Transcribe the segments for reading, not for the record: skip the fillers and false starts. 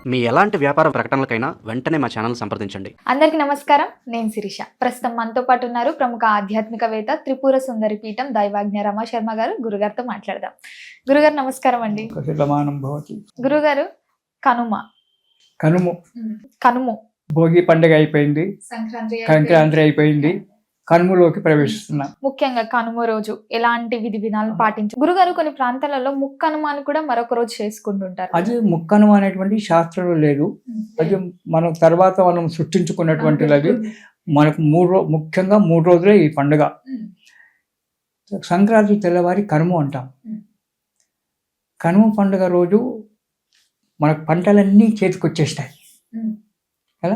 మీ ఎలాంటి వ్యాపార ప్రకటనలకైనా వెంటనే మా ఛానల్ సంప్రదించండి. అందరికీ నమస్కారం. నేను శిరీష. ప్రస్తుతం మనతో పాటు ఉన్నారు ప్రముఖ ఆధ్యాత్మికవేత్త త్రిపుర సుందరి పీఠం దైవాజ్ఞ రమ శర్మ గారు. గురుగారితో మాట్లాడదాం. గురుగారు నమస్కారం అండి. గురుగారు, కనుము భోగి పండుగ అయిపోయింది, సంక్రాంతి అయిపోయింది, కనుమలోకి ప్రవేశిస్తున్నాం. ముఖ్యంగా కనుమ రోజు ఎలాంటి విధి విధానాలు పాటించారు? గురుగారు, కొన్ని ప్రాంతాలలో ముక్కనుమ అని కూడా మరొక రోజు చేసుకుంటుంటారు. అది ముక్కనుమ అనేటువంటి శాస్త్రంలో లేదు. అది మనం తర్వాత మనం సృష్టించుకున్నటువంటిది. అది మనకు ముఖ్యంగా 3 రోజులే ఈ పండుగ. సంక్రాంతి తెల్లవారి కనుమ అంటాం. కనుమ పండుగ రోజు మనకు పంటలన్నీ చేతికొచ్చేస్తాయి కదా.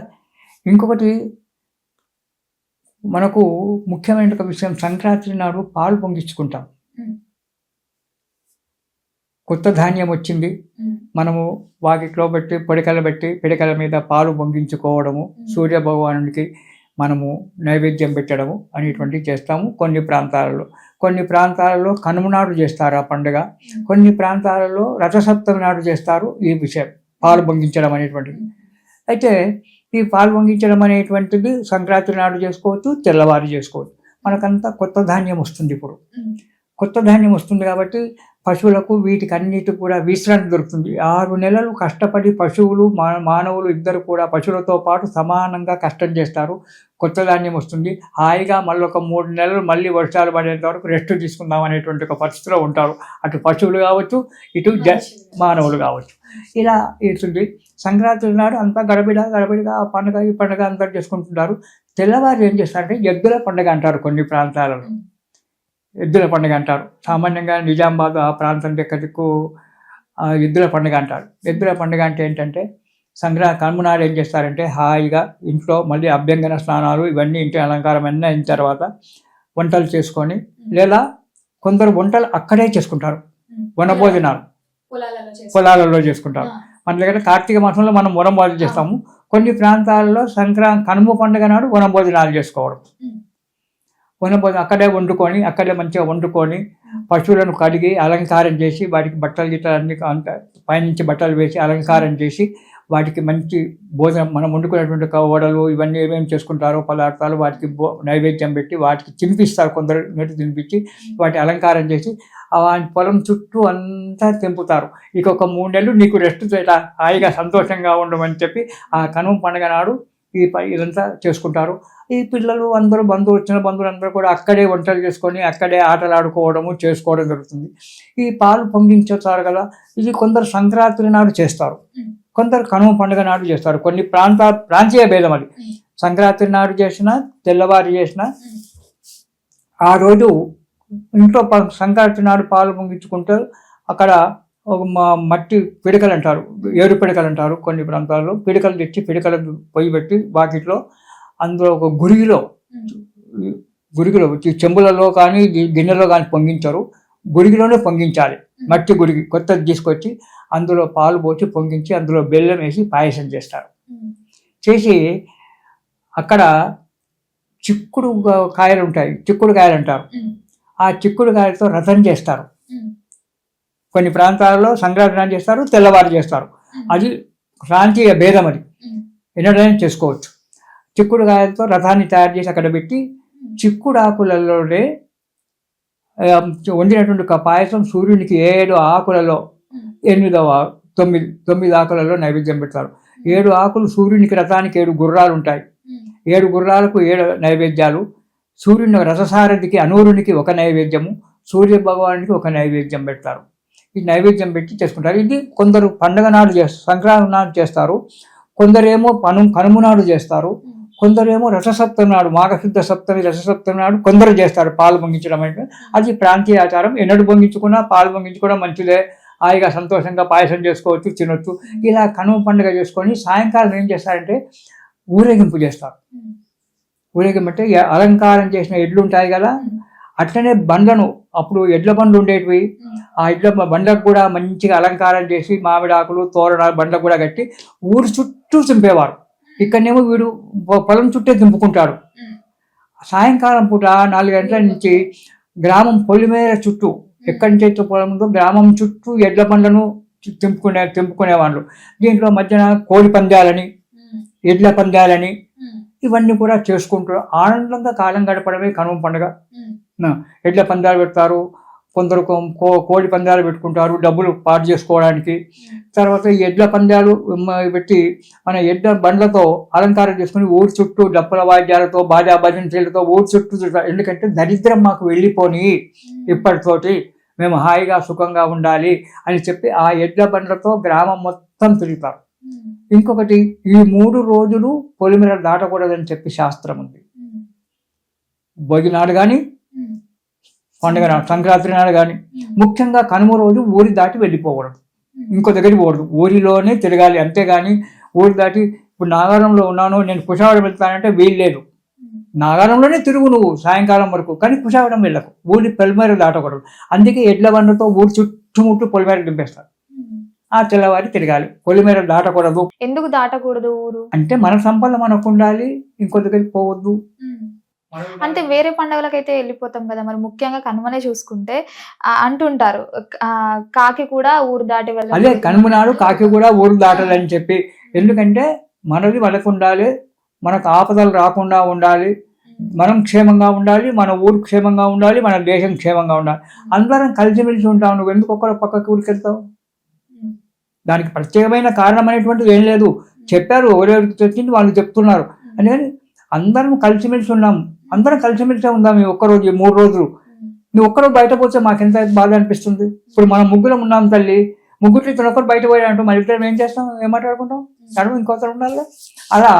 ఇంకొకటి మనకు ముఖ్యమైన ఒక విషయం, సంక్రాంతి నాడు పాలు పొంగించుకుంటాం. కొత్త ధాన్యం వచ్చింది, మనము వాకిట్లో పెట్టి పిడకల మీద పాలు పొంగించుకోవడము, సూర్య భగవానుడికి మనము నైవేద్యం పెట్టడము అనేటువంటివి చేస్తాము. కొన్ని ప్రాంతాలలో కనుమ నాడు చేస్తారు ఆ పండుగ, కొన్ని ప్రాంతాలలో రథసప్తమి నాడు చేస్తారు ఈ విషయం, పాలు పొంగించడం అనేటువంటిది. అయితే ఈ పాలు పొంగించడం అనేటువంటిది సంక్రాంతి నాడు చేసుకోవచ్చు, తెల్లవారు చేసుకోవచ్చు. మనకంతా కొత్త ధాన్యం వస్తుంది. ఇప్పుడు కొత్త ధాన్యం వస్తుంది కాబట్టి పశువులకు వీటికి అన్నిటికి కూడా విశ్రాంతి దొరుకుతుంది. 6 నెలలు కష్టపడి పశువులు మానవులు ఇద్దరు కూడా పశువులతో పాటు సమానంగా కష్టం చేస్తారు. కొత్త ధాన్యం వస్తుంది, హాయిగా మళ్ళీ ఒక 3 నెలలు మళ్ళీ వర్షాలు పడేంత వరకు రెస్ట్ తీసుకుందాం అనేటువంటి ఒక పరిస్థితిలో ఉంటారు. అటు పశువులు కావచ్చు, ఇటు మానవులు కావచ్చు. ఇలా ఇస్తుంది. సంక్రాంతి నాడు అంతా గడబిడగా ఆ పండుగ ఈ పండుగ అంతా చేసుకుంటుంటారు. తెల్లవారు ఏం చేస్తారంటే ఎద్దుల పండుగ అంటారు. కొన్ని ప్రాంతాలలో ఎద్దుల పండుగ అంటారు. సామాన్యంగా నిజామాబాద్ ఆ ప్రాంతం దగ్గరకు ఎద్దుల పండుగ అంటారు. ఎద్దుల పండుగ అంటే ఏంటంటే కనుమ నాడు ఏం చేస్తారంటే హాయిగా ఇంట్లో మళ్ళీ అభ్యంగన స్నానాలు ఇవన్నీ ఇంటి అలంకారం అన్నీ అయిన తర్వాత వంటలు చేసుకొని, లేదా కొందరు వంటలు అక్కడే చేసుకుంటారు. వనభోజనాలు పొలాలలో చేసుకుంటారు. మన దగ్గర కార్తీక మాసంలో మనం వనభోజనం చేస్తాము. కొన్ని ప్రాంతాల్లో కనుమ పండుగ నాడు వనభోజనాలు చేసుకోవడం. వనభోజనం అక్కడే మంచిగా వండుకొని పశువులను కడిగి అలంకారం చేసి వాటికి బట్టలు అన్ని పైనుంచి బట్టలు వేసి అలంకారం చేసి వాటికి మంచి భోజనం, మనం వండుకునేటువంటి వడలు ఇవన్నీ ఏమేమి చేసుకుంటారో పదార్థాలు వాటికి నైవేద్యం పెట్టి వాటికి తినిపిస్తారు. కొందరు నెట్టు తినిపించి వాటి అలంకారం చేసి పొలం చుట్టూ అంతా తెంపుతారు. ఇక ఒక 3 నెలలు నీకు రెస్ట్ హాయిగా సంతోషంగా ఉండమని చెప్పి ఆ కనుమ పండుగ నాడు ఇదంతా చేసుకుంటారు. ఈ పిల్లలు అందరూ బంధువులందరూ కూడా అక్కడే వంటలు చేసుకొని అక్కడే ఆటలాడుకోవడము చేసుకోవడం జరుగుతుంది. ఈ పాలు పొంగించుతారు కదా, ఇది కొందరు సంక్రాంతి నాడు చేస్తారు, కొందరు కనుమ పండుగ నాడు చేస్తారు. కొన్ని ప్రాంతీయ భేదం అది. సంక్రాంతి నాడు చేసినా తెల్లవారు చేసినా ఆ రోజు ఇంట్లో సంక్రాంతి నాడు పాలు పొంగించుకుంటారు. అక్కడ ఒక మట్టి పిడకలు అంటారు, 7 పిడకలు అంటారు. కొన్ని ప్రాంతాల్లో పిడకలు తెచ్చి పిడకలు పొయ్యి పెట్టి వాకిట్లో అందులో ఒక గురిగిలో చెంబులలో కానీ గిన్నెలో కానీ పొంగించరు, గురిగిలోనే పొంగించాలి. మట్టి గురిగి కొత్తది తీసుకొచ్చి అందులో పాలు పోసి పొంగించి అందులో బెల్లం వేసి పాయసం చేస్తారు. చేసి అక్కడ చిక్కుడు కాయలు ఉంటాయి, చిక్కుడు కాయలు అంటారు. ఆ చిక్కుడు కాయలతో రథం చేస్తారు. కొన్ని ప్రాంతాలలో సంక్రాంతి నాడు చేస్తారు, తెల్లవారు చేస్తారు. అది ప్రాంతీయ భేదం. అది ఎన్నడైనా చేసుకోవచ్చు. చిక్కుడు కాయలతో రథాన్ని తయారు చేసి అక్కడ పెట్టి చిక్కుడు ఆకులలోనే వండినటువంటి పాయసం సూర్యునికి 7 ఆకులలో 9 ఆకులలో నైవేద్యం పెడతారు. 7 ఆకులు సూర్యునికి, రథానికి 7 గుర్రాలు ఉంటాయి. 7 గుర్రాలకు 7 నైవేద్యాలు. సూర్యుని రథసారథికి అనూరునికి ఒక నైవేద్యము, సూర్య భగవానికి ఒక నైవేద్యం పెడతారు. ఈ నైవేద్యం పెట్టి చేసుకుంటారు. ఇది కొందరు పండుగ నాడు సంక్రాంతి నాడు చేస్తారు, కొందరేమో కనుమ నాడు చేస్తారు, కొందరేమో రథసప్తమి నాడు, మాఘశుద్ధ సప్తమి రథసప్తమి నాడు కొందరు చేస్తారు పాలు పొంగించడం. అంటే అది ప్రాంతీయ ఆచారం. ఎన్నడు పొంగించుకున్నా పాలు పొంగించుకోవడం మంచిదే. హాయిగా సంతోషంగా పాయసం చేసుకోవచ్చు, తినొచ్చు. ఇలా కనుమ పండుగ చేసుకొని సాయంకాలం ఏం చేస్తారంటే ఊరేగింపు చేస్తారు. ఊరేగింపు అంటే అలంకారం చేసిన ఎడ్లు ఉంటాయి కదా, అట్లనే బండ్లను, అప్పుడు ఎడ్ల బండ్లు ఉండేటివి, ఆ ఎడ్ల బండ్లకు కూడా మంచిగా అలంకారం చేసి మామిడాకులు తోరణాలు బండ్లకు కూడా కట్టి ఊరు చుట్టూ చింపేవారు. ఇక్కడనేమో వీడు పొలం చుట్టే దింపుకుంటాడు. సాయంకాలం పూట 4 గంటల నుంచి గ్రామం పొలిమేర చుట్టూ, ఎక్కడి నుంచి పొలం ఉందో గ్రామం చుట్టూ ఎడ్ల బండ్లను తెంపుకునేవాళ్ళు. దీంట్లో మధ్యన కోడి పందాలని, ఎడ్ల పందాలని ఇవన్నీ కూడా చేసుకుంటూ ఆనందంగా కాలం గడపడమే కనుమ పండుగ. ఎడ్ల పందాలు పెడతారు, కొందరు కోడి పందాలు పెట్టుకుంటారు డబ్బులు పాటు చేసుకోవడానికి. తర్వాత ఈ ఎడ్ల పందాలు పెట్టి మన ఎడ్ల బండ్లతో అలంకారం చేసుకుని ఊరి చుట్టూ డప్పుల వాద్యాలతో బాజా భజనలతో ఊరి చుట్టూ తిరుగుతారు. ఎందుకంటే దరిద్రం మాకు వెళ్ళిపోని ఇప్పటితోటి మేము హాయిగా సుఖంగా ఉండాలి అని చెప్పి ఆ ఎడ్ల బండ్లతో గ్రామం మొత్తం తిరుగుతారు. ఇంకొకటి, ఈ 3 రోజులు పొలిమేర దాటకూడదని చెప్పి శాస్త్రం ఉంది. భోగి నాడు కానీ, పండుగ నాడు, సంక్రాంతి నాడు కానీ, ముఖ్యంగా కనుమ రోజు ఊరి దాటి వెళ్ళిపోకూడదు, ఇంకో దగ్గరికి పోకూడదు, ఊరిలోనే తిరగాలి. అంతేగాని ఊరి దాటి ఇప్పుడు నాగారంలో ఉన్నాను నేను కుషావడం వెళ్తానంటే వీలు లేదు. నాగారంలోనే తిరుగు నువ్వు సాయంకాలం వరకు, కానీ కుషావడం వెళ్ళకు, ఊరి పొలిమేర దాటకూడదు. అందుకే ఎడ్ల బండ్లతో ఊరి చుట్టుముట్టు పొలిమేర దింపేస్తారు. ఆ తెల్లవారి తిరగాలి, పొలిమేర దాటకూడదు. ఎందుకు దాటకూడదు ఊరు అంటే మన సంపద మనకు ఉండాలి, ఇంకో దగ్గరికి పోవద్దు. అంటే వేరే పండుగలకైతే వెళ్ళిపోతాం కదా, మరి ముఖ్యంగా కనుమనే చూసుకుంటే అంటుంటారు కాకి కూడా ఊరు దాటి అదే వెళ్ళాలి. కనుమ నాడు కాకి కూడా ఊరు దాటాలని చెప్పి, ఎందుకంటే మనది మనకు ఉండాలి, మనకు ఆపదలు రాకుండా ఉండాలి, మనం క్షేమంగా ఉండాలి, మన ఊరు క్షేమంగా ఉండాలి, మన దేశం క్షేమంగా ఉండాలి. అందరం కలిసిమెలిసి ఉంటాం. నువ్వు ఎందుకు ఒక్కరు పక్కకి ఊరికి వెళ్తావు? దానికి ప్రత్యేకమైన కారణం అనేటువంటిది ఏం లేదు. చెప్పారు, ఎవరెవరికి తెచ్చింది వాళ్ళు చెప్తున్నారు. అందుకని అందరం కలిసిమెలిసి ఉన్నాం, అందరం కలిసిమెలిసి ఉందాం. ఈ ఒక్కరోజు, 3 రోజులు నువ్వు ఒక్కరోజు బయట పోతే మాకెంత బాధ అనిపిస్తుంది. ఇప్పుడు మనం ముగ్గురం ఉన్నాం తల్లి, ముగ్గురు ఇతను ఒక్కరు బయట పోయాడంటూ మరి ఇద్దరం ఏం చేస్తాం, ఏం మాట్లాడుకుంటాం? నడుము ఇంకొకరు ఉండాలి. అలా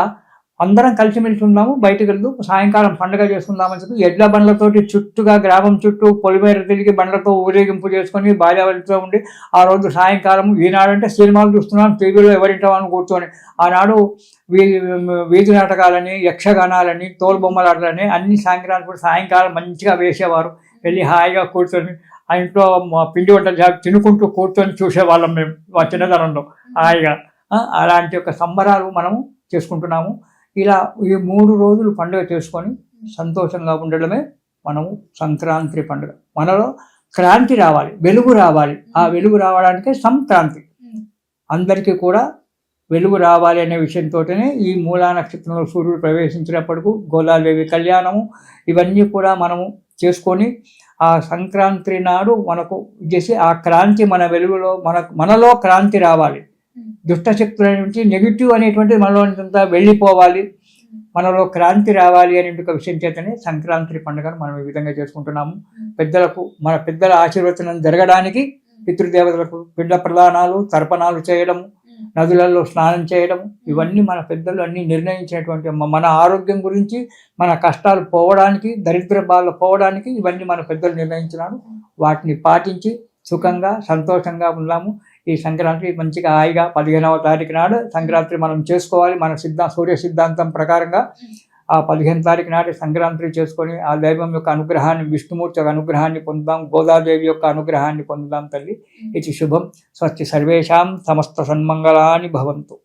అందరం కలిసిమెలిసి ఉన్నాము, బయటకు వెళ్తూ సాయంకాలం పండుగ చేసుకుందామని చెప్పి ఎడ్ల బండ్లతోటి చుట్టుగా గ్రామం చుట్టూ పొలిమేర తిరిగి బండ్లతో ఊరేగింపు చేసుకొని బాజావళితో ఉండి ఆ రోజు సాయంకాలం, ఈనాడంటే సినిమాలు చూస్తున్నాం టీవీలో ఎవరింటామని కూర్చొని, ఆనాడు వీధి నాటకాలని, యక్షగానాలని, తోలుబొమ్మలాటలని అన్ని సంక్రాంతి సాయంకాలం మంచిగా వేసేవారు. వెళ్ళి హాయిగా కూర్చొని ఆ ఇంట్లో పిండి వంటలు తినుకుంటూ కూర్చొని చూసేవాళ్ళం మేము మా చిన్నతనంలో హాయిగా. అలాంటి ఒక సంబరాలు మనము చేసుకుంటున్నాము. ఇలా ఈ 3 రోజులు పండుగ చేసుకొని సంతోషంగా ఉండడమే మనము సంక్రాంతి పండుగ. మనలో క్రాంతి రావాలి, వెలుగు రావాలి. ఆ వెలుగు రావడానికే సంక్రాంతి. అందరికీ కూడా వెలుగు రావాలి అనే విషయంతోనే ఈ మూలా నక్షత్రంలో సూర్యుడు ప్రవేశించినప్పటికీ గోదాదేవి కళ్యాణము ఇవన్నీ కూడా మనము చేసుకొని ఆ సంక్రాంతి నాడు మనకు చేసి ఆ క్రాంతి మన వెలుగులో మనలో క్రాంతి రావాలి. దుష్టశక్తుల నుంచి నెగిటివ్ అనేటువంటిది మనలో అంతా వెళ్ళిపోవాలి, మనలో క్రాంతి రావాలి అనే ఒక విషయం చేతనే సంక్రాంతి పండుగను మనం ఈ విధంగా చేసుకుంటున్నాము. పెద్దలకు, మన పెద్దల ఆశీర్వచనం జరగడానికి పితృదేవతలకు పిండ ప్రదానాలు, తర్పణాలు చేయడము, నదులలో స్నానం చేయడము, ఇవన్నీ మన పెద్దలు అన్ని నిర్ణయించినటువంటి మన ఆరోగ్యం గురించి, మన కష్టాలు పోవడానికి, దరిద్ర బాధలు పోవడానికి ఇవన్నీ మన పెద్దలు నిర్ణయించినారు. వాటిని పాటించి సుఖంగా సంతోషంగా ఉన్నాము. ఈ సంక్రాంతి మంచిగా హాయిగా 15వ తారీఖు నాడు సంక్రాంతి మనం చేసుకోవాలి. మన సూర్య సిద్ధాంతం ప్రకారంగా ఆ 15 తారీఖు నాటి సంక్రాంతి చేసుకొని ఆ దైవం యొక్క అనుగ్రహాన్ని, విష్ణుమూర్తి యొక్క అనుగ్రహాన్ని పొందుదాం, గోదాదేవి యొక్క అనుగ్రహాన్ని పొందుదాం తల్లి. ఇది శుభం. స్వస్తి సర్వేషాం సమస్త సన్మంగళాని భవంతు.